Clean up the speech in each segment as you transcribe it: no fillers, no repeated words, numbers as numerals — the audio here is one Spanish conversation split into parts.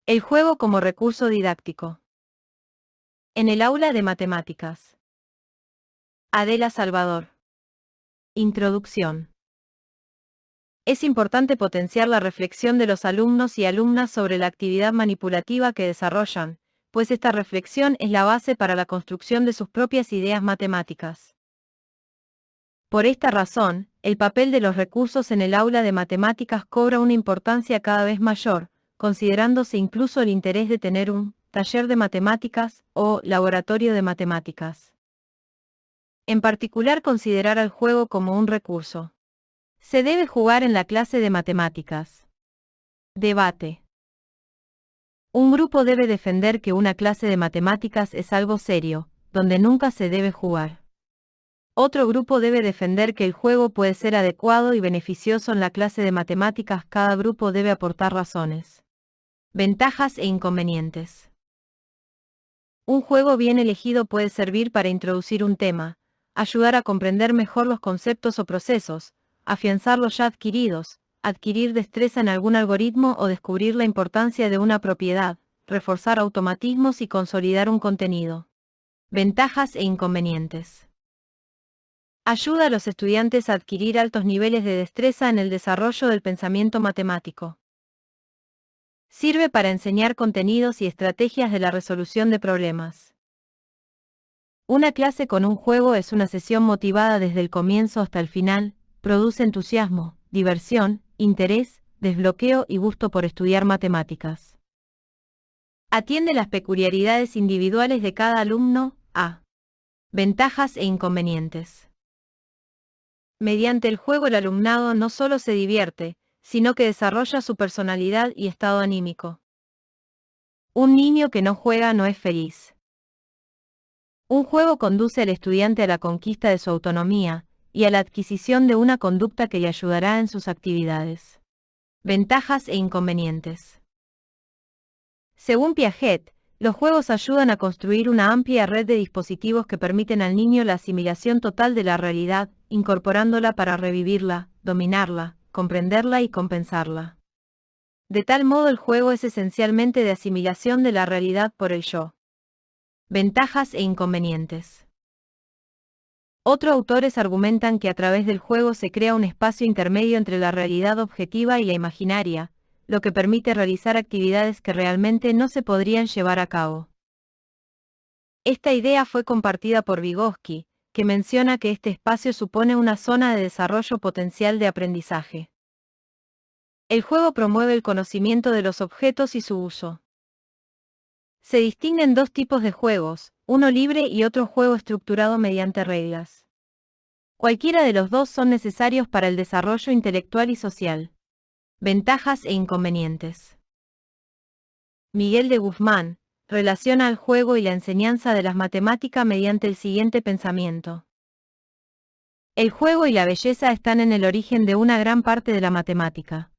El juego como recurso didáctico. En el aula de matemáticas. Adela Salvador. Introducción. Es importante potenciar la reflexión de los alumnos y alumnas sobre la actividad manipulativa que desarrollan, pues esta reflexión es la base para la construcción de sus propias ideas matemáticas. Por esta razón, el papel de los recursos en el aula de matemáticas cobra una importancia cada vez mayor, considerándose incluso el interés de tener un taller de matemáticas o laboratorio de matemáticas. En particular, considerar al juego como un recurso. Se debe jugar en la clase de matemáticas. Debate. Un grupo debe defender que una clase de matemáticas es algo serio, donde nunca se debe jugar. Otro grupo debe defender que el juego puede ser adecuado y beneficioso en la clase de matemáticas. Cada grupo debe aportar razones. Ventajas e inconvenientes. Un juego bien elegido puede servir para introducir un tema, ayudar a comprender mejor los conceptos o procesos, afianzar los ya adquiridos, adquirir destreza en algún algoritmo o descubrir la importancia de una propiedad, reforzar automatismos y consolidar un contenido. Ventajas e inconvenientes. Ayuda a los estudiantes a adquirir altos niveles de destreza en el desarrollo del pensamiento matemático. Sirve para enseñar contenidos y estrategias de la resolución de problemas. Una clase con un juego es una sesión motivada desde el comienzo hasta el final, produce entusiasmo, diversión, interés, desbloqueo y gusto por estudiar matemáticas. Atiende las peculiaridades individuales de cada alumno. A. Ventajas e inconvenientes. Mediante el juego el alumnado no solo se divierte, sino que desarrolla su personalidad y estado anímico. Un niño que no juega no es feliz. Un juego conduce al estudiante a la conquista de su autonomía y a la adquisición de una conducta que le ayudará en sus actividades. Ventajas e inconvenientes. Según Piaget, los juegos ayudan a construir una amplia red de dispositivos que permiten al niño la asimilación total de la realidad, incorporándola para revivirla, dominarla, comprenderla y compensarla. De tal modo el juego es esencialmente de asimilación de la realidad por el yo. Ventajas e inconvenientes. Otros autores argumentan que a través del juego se crea un espacio intermedio entre la realidad objetiva y la imaginaria, lo que permite realizar actividades que realmente no se podrían llevar a cabo. Esta idea fue compartida por Vygotsky, que menciona que este espacio supone una zona de desarrollo potencial de aprendizaje. El juego promueve el conocimiento de los objetos y su uso. Se distinguen dos tipos de juegos, uno libre y otro juego estructurado mediante reglas. Cualquiera de los dos son necesarios para el desarrollo intelectual y social. Ventajas e inconvenientes. Miguel de Guzmán relaciona el juego y la enseñanza de las matemáticas mediante el siguiente pensamiento. El juego y la belleza están en el origen de una gran parte de la matemática.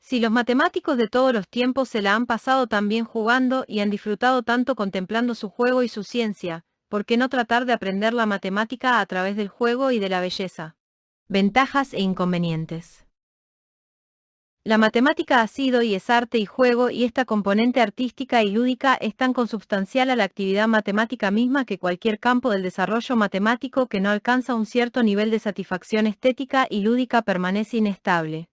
Si los matemáticos de todos los tiempos se la han pasado tan bien jugando y han disfrutado tanto contemplando su juego y su ciencia, ¿por qué no tratar de aprender la matemática a través del juego y de la belleza? Ventajas e inconvenientes. La matemática ha sido y es arte y juego, y esta componente artística y lúdica es tan consubstancial a la actividad matemática misma que cualquier campo del desarrollo matemático que no alcanza un cierto nivel de satisfacción estética y lúdica permanece inestable.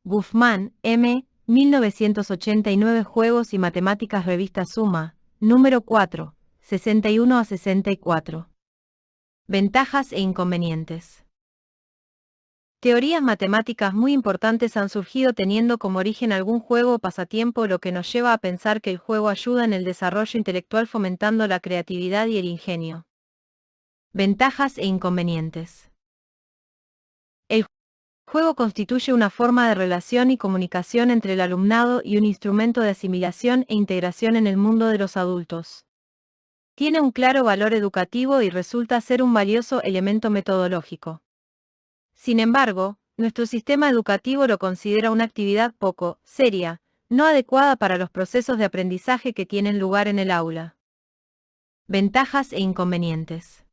Guzmán, M. 1989 Juegos y Matemáticas Revista Summa, número 4, 61 a 64. Ventajas e inconvenientes. Teorías matemáticas muy importantes han surgido teniendo como origen algún juego o pasatiempo, lo que nos lleva a pensar que el juego ayuda en el desarrollo intelectual fomentando la creatividad y el ingenio. Ventajas e inconvenientes. El juego constituye una forma de relación y comunicación entre el alumnado y un instrumento de asimilación e integración en el mundo de los adultos. Tiene un claro valor educativo y resulta ser un valioso elemento metodológico. Sin embargo, nuestro sistema educativo lo considera una actividad poco seria, no adecuada para los procesos de aprendizaje que tienen lugar en el aula. Ventajas e inconvenientes.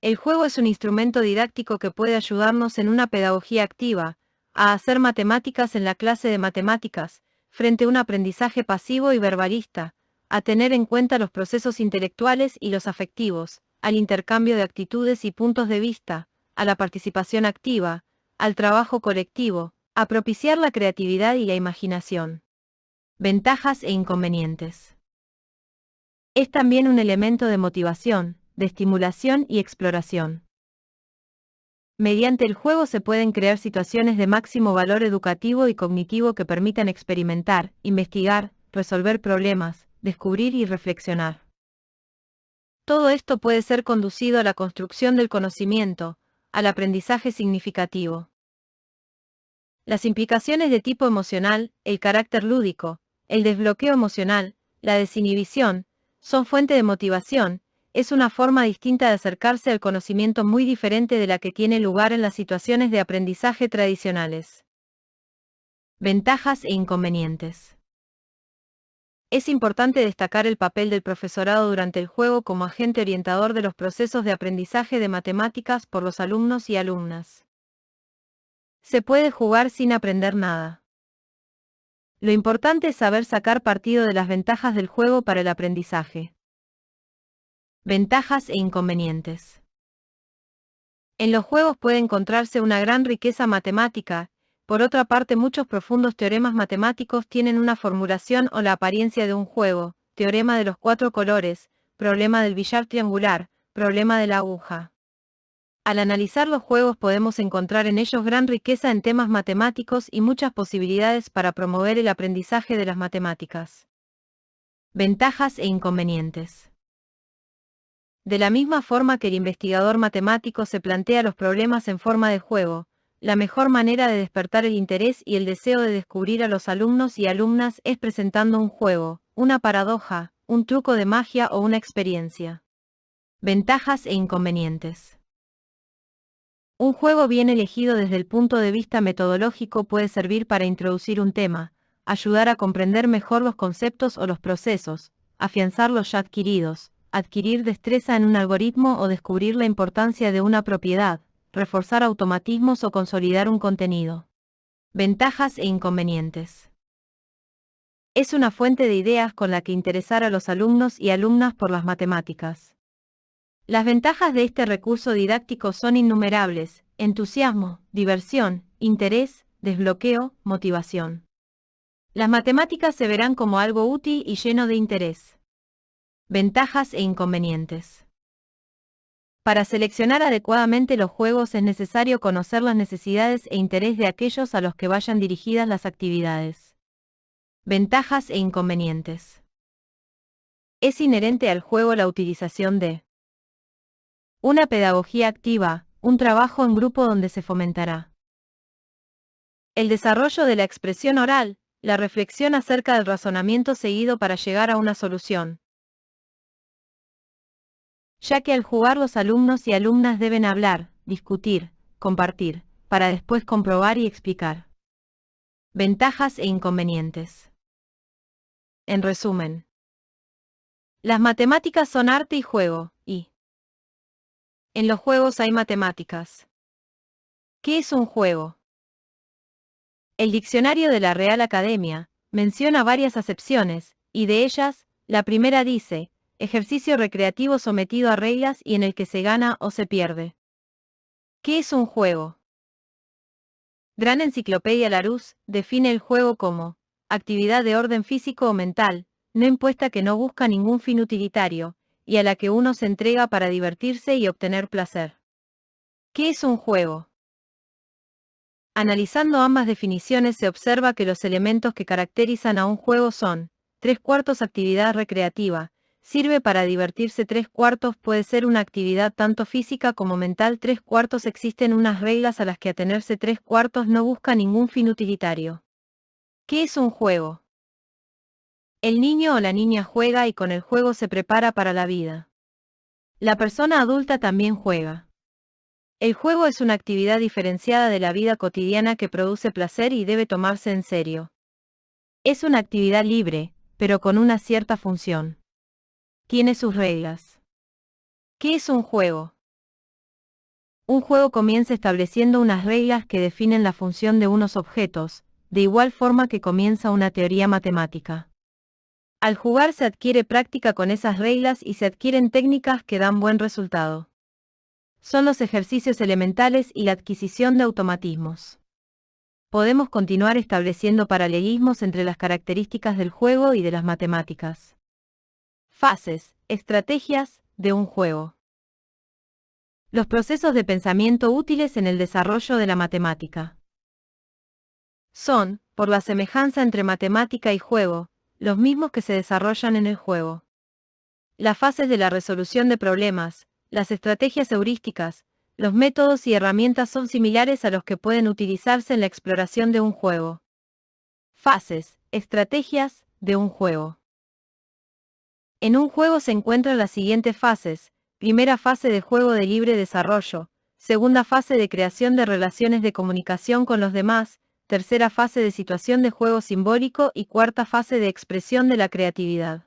El juego es un instrumento didáctico que puede ayudarnos en una pedagogía activa, a hacer matemáticas en la clase de matemáticas, frente a un aprendizaje pasivo y verbalista, a tener en cuenta los procesos intelectuales y los afectivos, al intercambio de actitudes y puntos de vista, a la participación activa, al trabajo colectivo, a propiciar la creatividad y la imaginación. Ventajas e inconvenientes. Es también un elemento de motivación, de estimulación y exploración. Mediante el juego se pueden crear situaciones de máximo valor educativo y cognitivo que permitan experimentar, investigar, resolver problemas, descubrir y reflexionar. Todo esto puede ser conducido a la construcción del conocimiento, al aprendizaje significativo. Las implicaciones de tipo emocional, el carácter lúdico, el desbloqueo emocional, la desinhibición, son fuente de motivación. Es una forma distinta de acercarse al conocimiento muy diferente de la que tiene lugar en las situaciones de aprendizaje tradicionales. Ventajas e inconvenientes. Es importante destacar el papel del profesorado durante el juego como agente orientador de los procesos de aprendizaje de matemáticas por los alumnos y alumnas. Se puede jugar sin aprender nada. Lo importante es saber sacar partido de las ventajas del juego para el aprendizaje. Ventajas e inconvenientes. En los juegos puede encontrarse una gran riqueza matemática. Por otra parte, muchos profundos teoremas matemáticos tienen una formulación o la apariencia de un juego: teorema de los 4 colores, problema del billar triangular, problema de la aguja. Al analizar los juegos podemos encontrar en ellos gran riqueza en temas matemáticos y muchas posibilidades para promover el aprendizaje de las matemáticas. Ventajas e inconvenientes. De la misma forma que el investigador matemático se plantea los problemas en forma de juego, la mejor manera de despertar el interés y el deseo de descubrir a los alumnos y alumnas es presentando un juego, una paradoja, un truco de magia o una experiencia. Ventajas e inconvenientes. Un juego bien elegido desde el punto de vista metodológico puede servir para introducir un tema, ayudar a comprender mejor los conceptos o los procesos, afianzar los ya adquiridos, adquirir destreza en un algoritmo o descubrir la importancia de una propiedad, reforzar automatismos o consolidar un contenido. Ventajas e inconvenientes. Es una fuente de ideas con la que interesar a los alumnos y alumnas por las matemáticas. Las ventajas de este recurso didáctico son innumerables: entusiasmo, diversión, interés, desbloqueo, motivación. Las matemáticas se verán como algo útil y lleno de interés. Ventajas e inconvenientes. Para seleccionar adecuadamente los juegos es necesario conocer las necesidades e interés de aquellos a los que vayan dirigidas las actividades. Ventajas e inconvenientes. Es inherente al juego la utilización de una pedagogía activa, un trabajo en grupo donde se fomentará el desarrollo de la expresión oral, la reflexión acerca del razonamiento seguido para llegar a una solución, ya que al jugar los alumnos y alumnas deben hablar, discutir, compartir, para después comprobar y explicar. Ventajas e inconvenientes. En resumen, las matemáticas son arte y juego, y en los juegos hay matemáticas. ¿Qué es un juego? El diccionario de la Real Academia menciona varias acepciones, y de ellas, la primera dice: ejercicio recreativo sometido a reglas y en el que se gana o se pierde. ¿Qué es un juego? Gran Enciclopedia Larousse define el juego como actividad de orden físico o mental, no impuesta, que no busca ningún fin utilitario, y a la que uno se entrega para divertirse y obtener placer. ¿Qué es un juego? Analizando ambas definiciones se observa que los elementos que caracterizan a un juego son: 3/4 actividad recreativa, sirve para divertirse. 3/4 puede ser una actividad tanto física como mental. 3/4 existen unas reglas a las que atenerse. 3/4 no busca ningún fin utilitario. ¿Qué es un juego? El niño o la niña juega y con el juego se prepara para la vida. La persona adulta también juega. El juego es una actividad diferenciada de la vida cotidiana que produce placer y debe tomarse en serio. Es una actividad libre, pero con una cierta función. Tiene sus reglas. ¿Qué es un juego? Un juego comienza estableciendo unas reglas que definen la función de unos objetos, de igual forma que comienza una teoría matemática. Al jugar se adquiere práctica con esas reglas y se adquieren técnicas que dan buen resultado. Son los ejercicios elementales y la adquisición de automatismos. Podemos continuar estableciendo paralelismos entre las características del juego y de las matemáticas. Fases, estrategias, de un juego. Los procesos de pensamiento útiles en el desarrollo de la matemática. Son, por la semejanza entre matemática y juego, los mismos que se desarrollan en el juego. Las fases de la resolución de problemas, las estrategias heurísticas, los métodos y herramientas son similares a los que pueden utilizarse en la exploración de un juego. Fases, estrategias, de un juego. En un juego se encuentran las siguientes fases: primera fase de juego de libre desarrollo, segunda fase de creación de relaciones de comunicación con los demás, tercera fase de situación de juego simbólico y cuarta fase de expresión de la creatividad.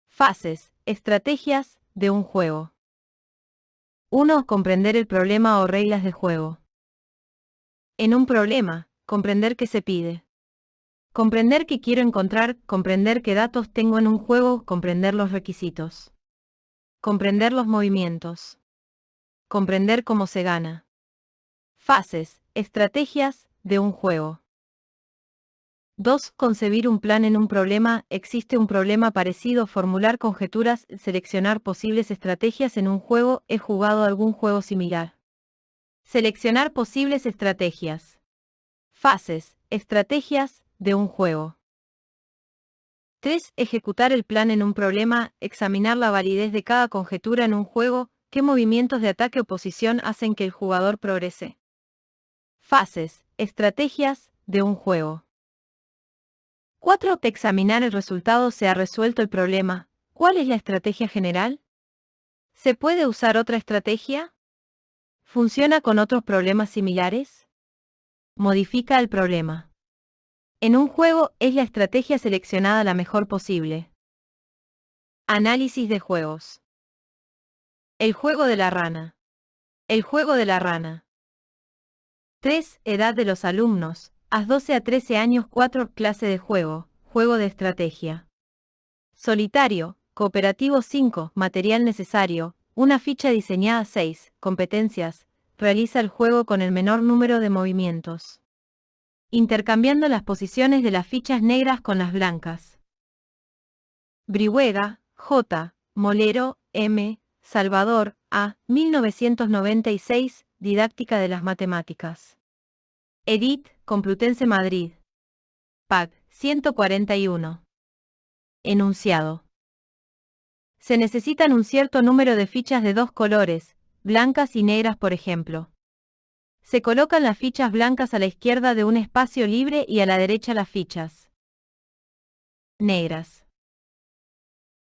Fases, estrategias, de un juego. 1. Comprender el problema o reglas de juego. En un problema, comprender qué se pide. Comprender qué quiero encontrar, comprender qué datos tengo en un juego, comprender los requisitos. Comprender los movimientos. Comprender cómo se gana. Fases, estrategias, de un juego. 2. Concebir un plan en un problema. Existe un problema parecido, formular conjeturas, seleccionar posibles estrategias en un juego. ¿He jugado algún juego similar? Seleccionar posibles estrategias. Fases, estrategias, de un juego. 3. Ejecutar el plan en un problema. Examinar la validez de cada conjetura en un juego. ¿Qué movimientos de ataque o posición hacen que el jugador progrese? Fases, estrategias, de un juego. 4. Examinar el resultado. Se ha resuelto el problema. ¿Cuál es la estrategia general? ¿Se puede usar otra estrategia? ¿Funciona con otros problemas similares? Modifica el problema. En un juego, ¿es la estrategia seleccionada la mejor posible? Análisis de juegos. El juego de la rana. El juego de la rana. 3. Edad de los alumnos. A 12 a 13 años. 4. Clase de juego. Juego de estrategia. Solitario. Cooperativo. 5. Material necesario. Una ficha diseñada. 6. Competencias. Realiza el juego con el menor número de movimientos, intercambiando las posiciones de las fichas negras con las blancas. Brihuega, J. Molero, M. Salvador, A. 1996, Didáctica de las Matemáticas. Edit, Complutense Madrid. Pág. 141. Enunciado. Se necesitan un cierto número de fichas de dos colores, blancas y negras por ejemplo. Se colocan las fichas blancas a la izquierda de un espacio libre y a la derecha las fichas negras.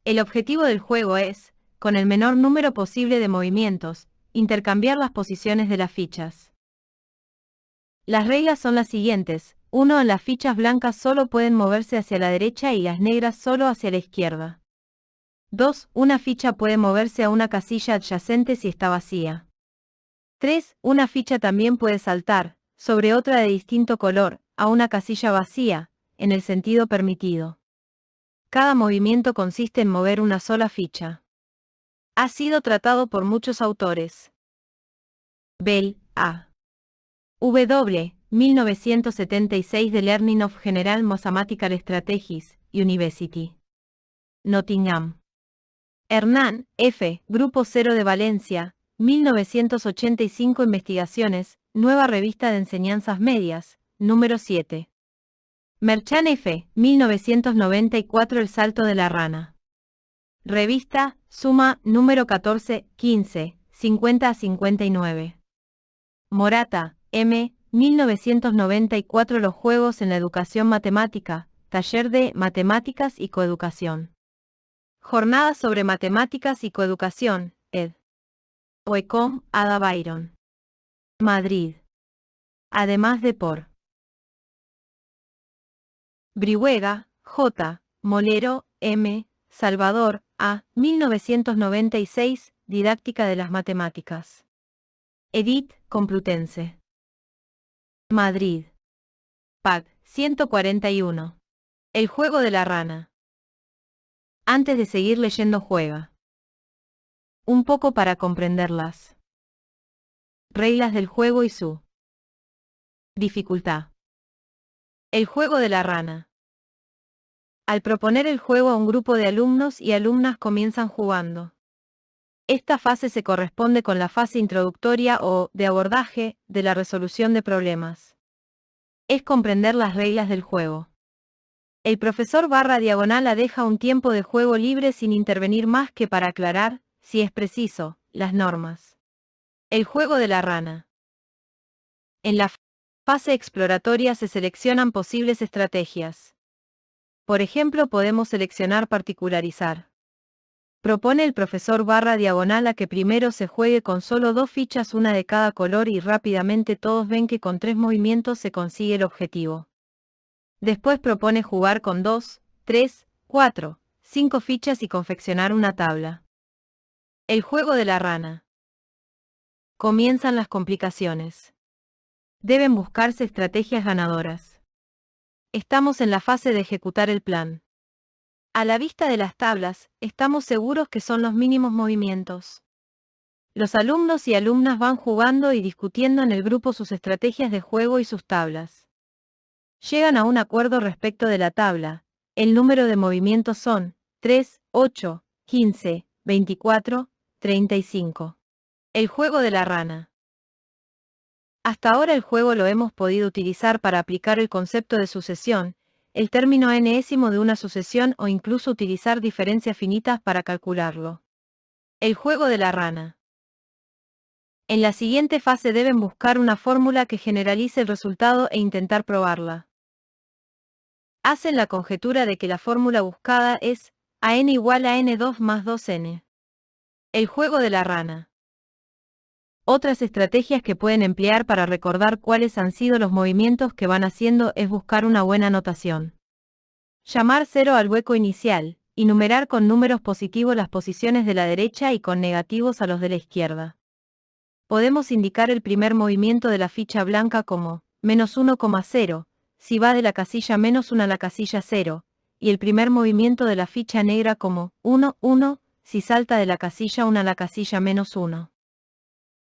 El objetivo del juego es, con el menor número posible de movimientos, intercambiar las posiciones de las fichas. Las reglas son las siguientes: 1. Las fichas blancas solo pueden moverse hacia la derecha y las negras solo hacia la izquierda. 2. Una ficha puede moverse a una casilla adyacente si está vacía. 3. Una ficha también puede saltar, sobre otra de distinto color, a una casilla vacía, en el sentido permitido. Cada movimiento consiste en mover una sola ficha. Ha sido tratado por muchos autores. Bell, A. W. 1976 The Learning of General Mathematical Strategies, University. Nottingham. Hernán, F. Grupo 0 de Valencia, 1985 Investigaciones, Nueva Revista de Enseñanzas Medias, número 7. Merchan F. 1994 El Salto de la Rana. Revista, Suma, número 14, 15, 50 a 59. Morata, M. 1994 Los Juegos en la Educación Matemática, Taller de Matemáticas y Coeducación. Jornadas sobre Matemáticas y Coeducación, ed. Oecom, Ada Byron. Madrid. Además de por Brihuega, J. Molero, M. Salvador, A. 1996, Didáctica de las Matemáticas. Edit, Complutense. Madrid. Pag 141. El juego de la rana. Antes de seguir leyendo, juega un poco para comprender las reglas del juego y su dificultad. El juego de la rana. Al proponer el juego a un grupo de alumnos y alumnas comienzan jugando. Esta fase se corresponde con la fase introductoria o de abordaje de la resolución de problemas. Es comprender las reglas del juego. El profesor /diagonal deja un tiempo de juego libre sin intervenir más que para aclarar, si es preciso, las normas. El juego de la rana. En la fase exploratoria se seleccionan posibles estrategias. Por ejemplo, podemos seleccionar particularizar. Propone el profesor /diagonal a que primero se juegue con solo 2 fichas, una de cada color, y rápidamente todos ven que con 3 movimientos se consigue el objetivo. Después propone jugar con 2, 3, 4, 5 fichas y confeccionar una tabla. El juego de la rana. Comienzan las complicaciones. Deben buscarse estrategias ganadoras. Estamos en la fase de ejecutar el plan. A la vista de las tablas, estamos seguros que son los mínimos movimientos. Los alumnos y alumnas van jugando y discutiendo en el grupo sus estrategias de juego y sus tablas. Llegan a un acuerdo respecto de la tabla. El número de movimientos son 3, 8, 15, 24, 35. El juego de la rana. Hasta ahora el juego lo hemos podido utilizar para aplicar el concepto de sucesión, el término enésimo de una sucesión, o incluso utilizar diferencias finitas para calcularlo. El juego de la rana. En la siguiente fase deben buscar una fórmula que generalice el resultado e intentar probarla. Hacen la conjetura de que la fórmula buscada es AN igual a N2 más 2N. El juego de la rana. Otras estrategias que pueden emplear para recordar cuáles han sido los movimientos que van haciendo es buscar una buena notación. Llamar 0 al hueco inicial, y numerar con números positivos las posiciones de la derecha y con negativos a los de la izquierda. Podemos indicar el primer movimiento de la ficha blanca como -1,0, si va de la casilla -1 a la casilla 0, y el primer movimiento de la ficha negra como 1, 1, si salta de la casilla 1 a la casilla -1.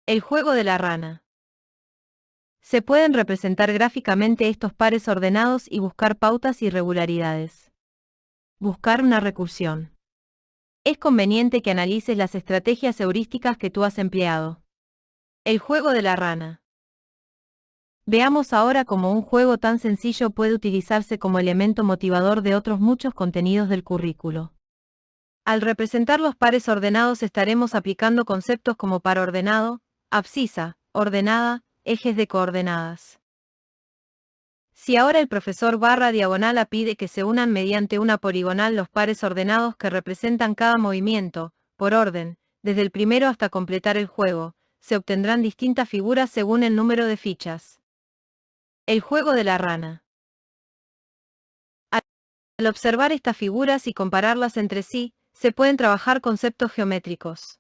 El juego de la rana. Se pueden representar gráficamente estos pares ordenados y buscar pautas y regularidades. Buscar una recursión. Es conveniente que analices las estrategias heurísticas que tú has empleado. El juego de la rana. Veamos ahora cómo un juego tan sencillo puede utilizarse como elemento motivador de otros muchos contenidos del currículo. Al representar los pares ordenados estaremos aplicando conceptos como par ordenado, abscisa, ordenada, ejes de coordenadas. Si ahora el profesor /diagonal pide que se unan mediante una poligonal los pares ordenados que representan cada movimiento, por orden, desde el primero hasta completar el juego, se obtendrán distintas figuras según el número de fichas. El juego de la rana. Al observar estas figuras y compararlas entre sí, se pueden trabajar conceptos geométricos.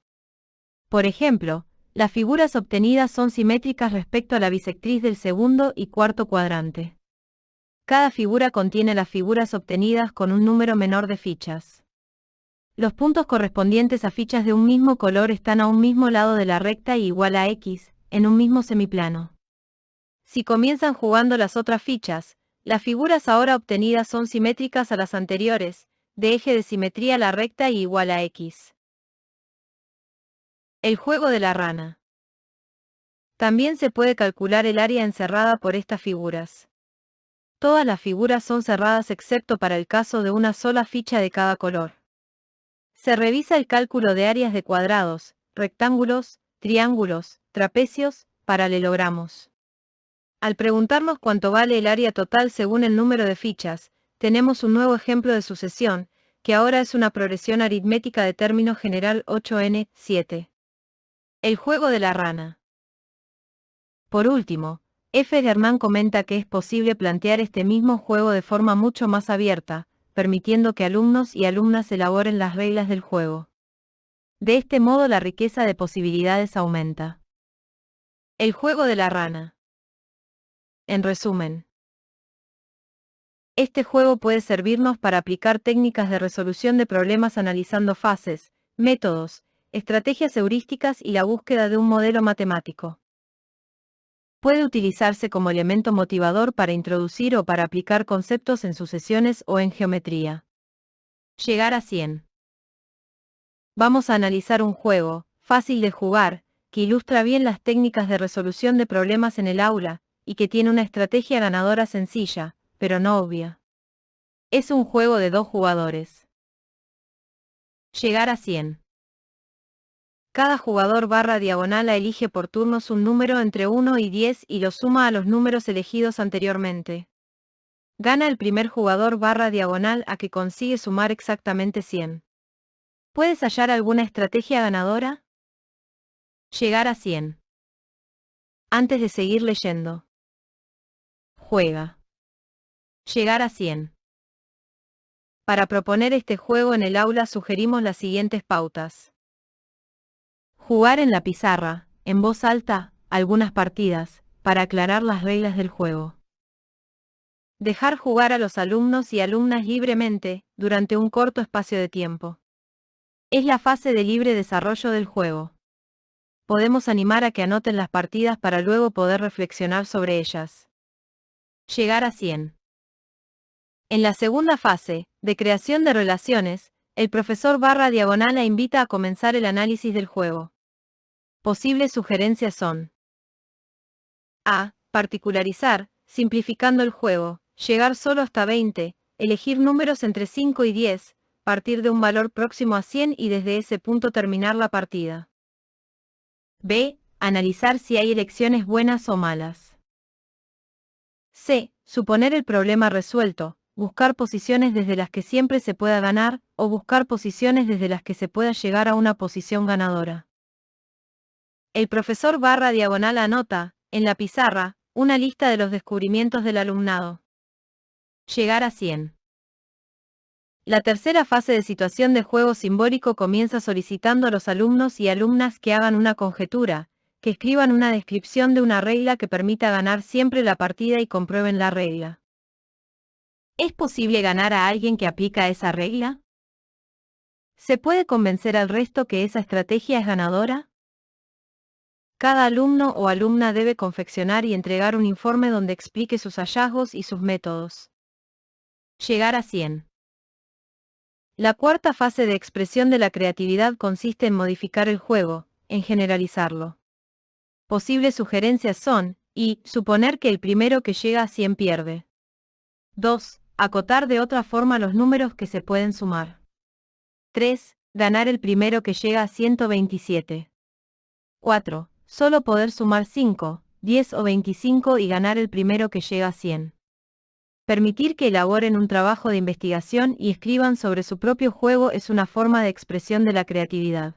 Por ejemplo, las figuras obtenidas son simétricas respecto a la bisectriz del segundo y cuarto cuadrante. Cada figura contiene las figuras obtenidas con un número menor de fichas. Los puntos correspondientes a fichas de un mismo color están a un mismo lado de la recta y igual a X, en un mismo semiplano. Si comienzan jugando las otras fichas, las figuras ahora obtenidas son simétricas a las anteriores, de eje de simetría la recta y igual a X. El juego de la rana. También se puede calcular el área encerrada por estas figuras. Todas las figuras son cerradas excepto para el caso de una sola ficha de cada color. Se revisa el cálculo de áreas de cuadrados, rectángulos, triángulos, trapecios, paralelogramos. Al preguntarnos cuánto vale el área total según el número de fichas, tenemos un nuevo ejemplo de sucesión, que ahora es una progresión aritmética de término general 8n, 7. El juego de la rana. Por último, F. Germán comenta que es posible plantear este mismo juego de forma mucho más abierta, permitiendo que alumnos y alumnas elaboren las reglas del juego. De este modo la riqueza de posibilidades aumenta. El juego de la rana. En resumen, Este juego puede servirnos para aplicar técnicas de resolución de problemas analizando fases, métodos, estrategias heurísticas y la búsqueda de un modelo matemático. Puede utilizarse como elemento motivador para introducir o para aplicar conceptos en sucesiones o en geometría. Llegar a 100. Vamos a analizar un juego, fácil de jugar, que ilustra bien las técnicas de resolución de problemas en el aula, y que tiene una estrategia ganadora sencilla, pero no obvia. Es un juego de 2 jugadores. Llegar a 100. Cada jugador barra diagonal elige por turnos un número entre 1 y 10 y lo suma a los números elegidos anteriormente. Gana el primer jugador barra diagonal a que consigue sumar exactamente 100. ¿Puedes hallar alguna estrategia ganadora? Llegar a 100. Antes de seguir leyendo. Juega. Llegar a 100. Para proponer este juego en el aula sugerimos las siguientes pautas. Jugar en la pizarra, en voz alta, algunas partidas, para aclarar las reglas del juego. Dejar jugar a los alumnos y alumnas libremente, durante un corto espacio de tiempo. Es la fase de libre desarrollo del juego. Podemos animar a que anoten las partidas para luego poder reflexionar sobre ellas. Llegar a 100. En la segunda fase, de creación de relaciones, el profesor barra diagonal invita a comenzar el análisis del juego. Posibles sugerencias son: A. Particularizar, simplificando el juego, llegar solo hasta 20, elegir números entre 5 y 10, partir de un valor próximo a 100 y desde ese punto terminar la partida. B. Analizar si hay elecciones buenas o malas. C. Suponer el problema resuelto, buscar posiciones desde las que siempre se pueda ganar, o buscar posiciones desde las que se pueda llegar a una posición ganadora. El profesor barra diagonal anota, en la pizarra, una lista de los descubrimientos del alumnado. Llegar a 100. La tercera fase de situación de juego simbólico comienza solicitando a los alumnos y alumnas que hagan una conjetura, que escriban una descripción de una regla que permita ganar siempre la partida y comprueben la regla. ¿Es posible ganar a alguien que aplica esa regla? ¿Se puede convencer al resto que esa estrategia es ganadora? Cada alumno o alumna debe confeccionar y entregar un informe donde explique sus hallazgos y sus métodos. Llegar a 100. La cuarta fase de expresión de la creatividad consiste en modificar el juego, en generalizarlo. Posibles sugerencias son: y, suponer que el primero que llega a 100 pierde. 2. Acotar de otra forma los números que se pueden sumar. 3. Ganar el primero que llega a 127. 4. Solo poder sumar 5, 10 o 25 y ganar el primero que llega a 100. Permitir que elaboren un trabajo de investigación y escriban sobre su propio juego es una forma de expresión de la creatividad.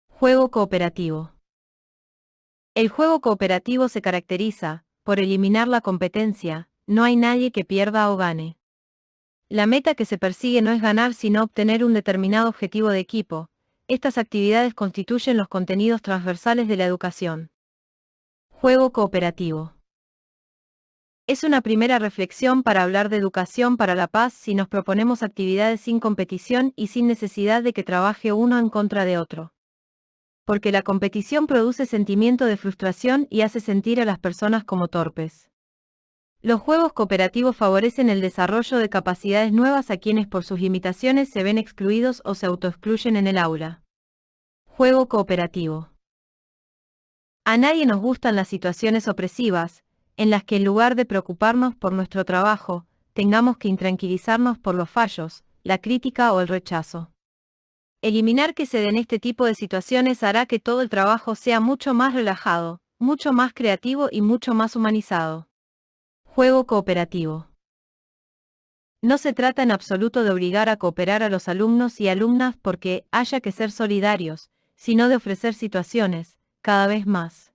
Juego cooperativo. El juego cooperativo se caracteriza por eliminar la competencia, no hay nadie que pierda o gane. La meta que se persigue no es ganar sino obtener un determinado objetivo de equipo. Estas actividades constituyen los contenidos transversales de la educación. Juego cooperativo. Es una primera reflexión para hablar de educación para la paz si nos proponemos actividades sin competición y sin necesidad de que trabaje uno en contra de otro. Porque la competición produce sentimiento de frustración y hace sentir a las personas como torpes. Los juegos cooperativos favorecen el desarrollo de capacidades nuevas a quienes por sus limitaciones se ven excluidos o se autoexcluyen en el aula. Juego cooperativo. A nadie nos gustan las situaciones opresivas, en las que en lugar de preocuparnos por nuestro trabajo, tengamos que intranquilizarnos por los fallos, la crítica o el rechazo. Eliminar que se den este tipo de situaciones hará que todo el trabajo sea mucho más relajado, mucho más creativo y mucho más humanizado. Juego cooperativo. No se trata en absoluto de obligar a cooperar a los alumnos y alumnas porque haya que ser solidarios, sino de ofrecer situaciones, cada vez más,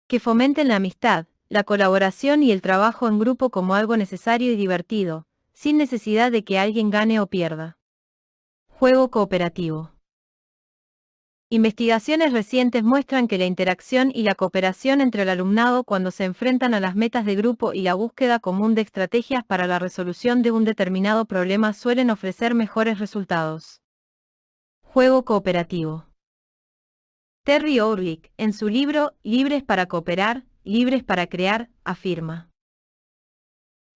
que fomenten la amistad, la colaboración y el trabajo en grupo como algo necesario y divertido, sin necesidad de que alguien gane o pierda. Juego cooperativo. Investigaciones recientes muestran que la interacción y la cooperación entre el alumnado cuando se enfrentan a las metas de grupo y la búsqueda común de estrategias para la resolución de un determinado problema suelen ofrecer mejores resultados. Juego cooperativo. Terry Orwick, en su libro Libres para cooperar, libres para crear, afirma: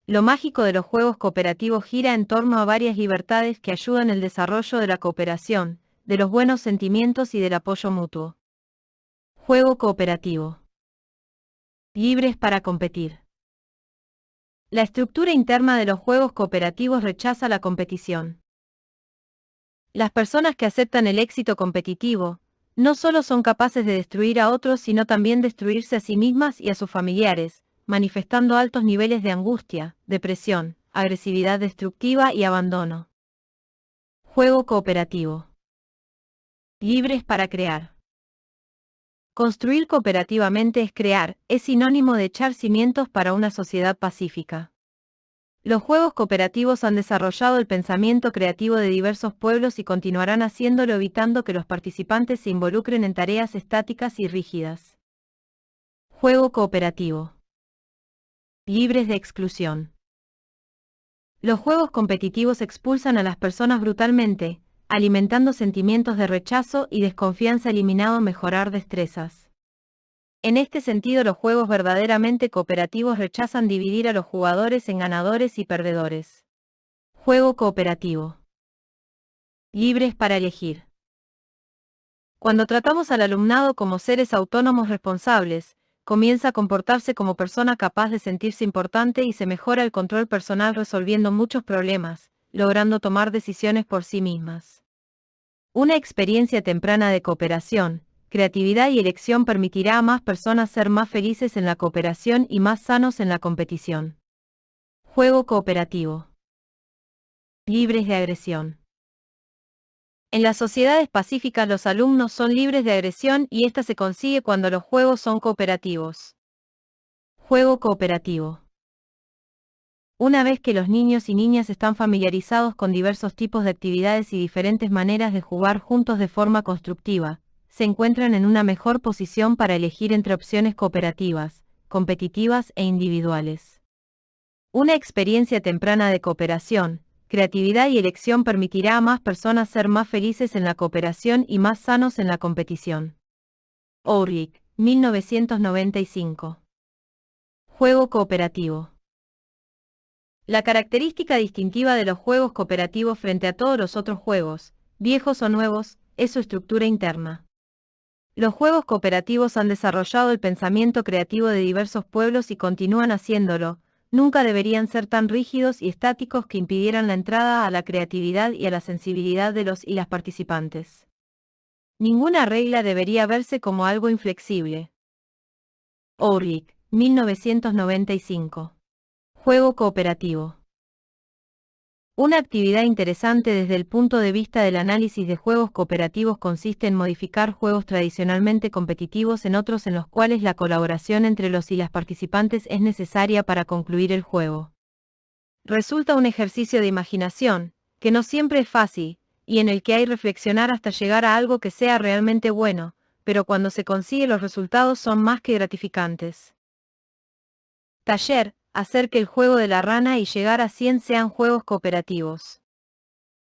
lo mágico de los juegos cooperativos gira en torno a varias libertades que ayudan el desarrollo de la cooperación, de los buenos sentimientos y del apoyo mutuo. Juego cooperativo. Libres para competir. La estructura interna de los juegos cooperativos rechaza la competición. Las personas que aceptan el éxito competitivo, no solo son capaces de destruir a otros, sino también destruirse a sí mismas y a sus familiares, manifestando altos niveles de angustia, depresión, agresividad destructiva y abandono. Juego cooperativo. Libres para crear. Construir cooperativamente es crear, es sinónimo de echar cimientos para una sociedad pacífica. Los juegos cooperativos han desarrollado el pensamiento creativo de diversos pueblos y continuarán haciéndolo, evitando que los participantes se involucren en tareas estáticas y rígidas. Juego cooperativo. Libres de exclusión. Los juegos competitivos expulsan a las personas brutalmente, alimentando sentimientos de rechazo y desconfianza, eliminando mejorar destrezas. En este sentido, los juegos verdaderamente cooperativos rechazan dividir a los jugadores en ganadores y perdedores. Juego cooperativo. Libres para elegir. Cuando tratamos al alumnado como seres autónomos responsables, comienza a comportarse como persona capaz de sentirse importante y se mejora el control personal, resolviendo muchos problemas, logrando tomar decisiones por sí mismas. Una experiencia temprana de cooperación, creatividad y elección permitirá a más personas ser más felices en la cooperación y más sanos en la competición. Juego cooperativo. Libres de agresión. En las sociedades pacíficas los alumnos son libres de agresión y esta se consigue cuando los juegos son cooperativos. Juego cooperativo. Una vez que los niños y niñas están familiarizados con diversos tipos de actividades y diferentes maneras de jugar juntos de forma constructiva, se encuentran en una mejor posición para elegir entre opciones cooperativas, competitivas e individuales. Una experiencia temprana de cooperación, creatividad y elección permitirá a más personas ser más felices en la cooperación y más sanos en la competición. Orwick, 1995. Juego cooperativo. La característica distintiva de los juegos cooperativos frente a todos los otros juegos, viejos o nuevos, es su estructura interna. Los juegos cooperativos han desarrollado el pensamiento creativo de diversos pueblos y continúan haciéndolo. Nunca deberían ser tan rígidos y estáticos que impidieran la entrada a la creatividad y a la sensibilidad de los y las participantes. Ninguna regla debería verse como algo inflexible. Orwick, 1995. Juego cooperativo. Una actividad interesante desde el punto de vista del análisis de juegos cooperativos consiste en modificar juegos tradicionalmente competitivos en otros en los cuales la colaboración entre los y las participantes es necesaria para concluir el juego. Resulta un ejercicio de imaginación, que no siempre es fácil, y en el que hay que reflexionar hasta llegar a algo que sea realmente bueno, pero cuando se consigue los resultados son más que gratificantes. Taller: hacer que el juego de la rana y llegar a 100 sean juegos cooperativos.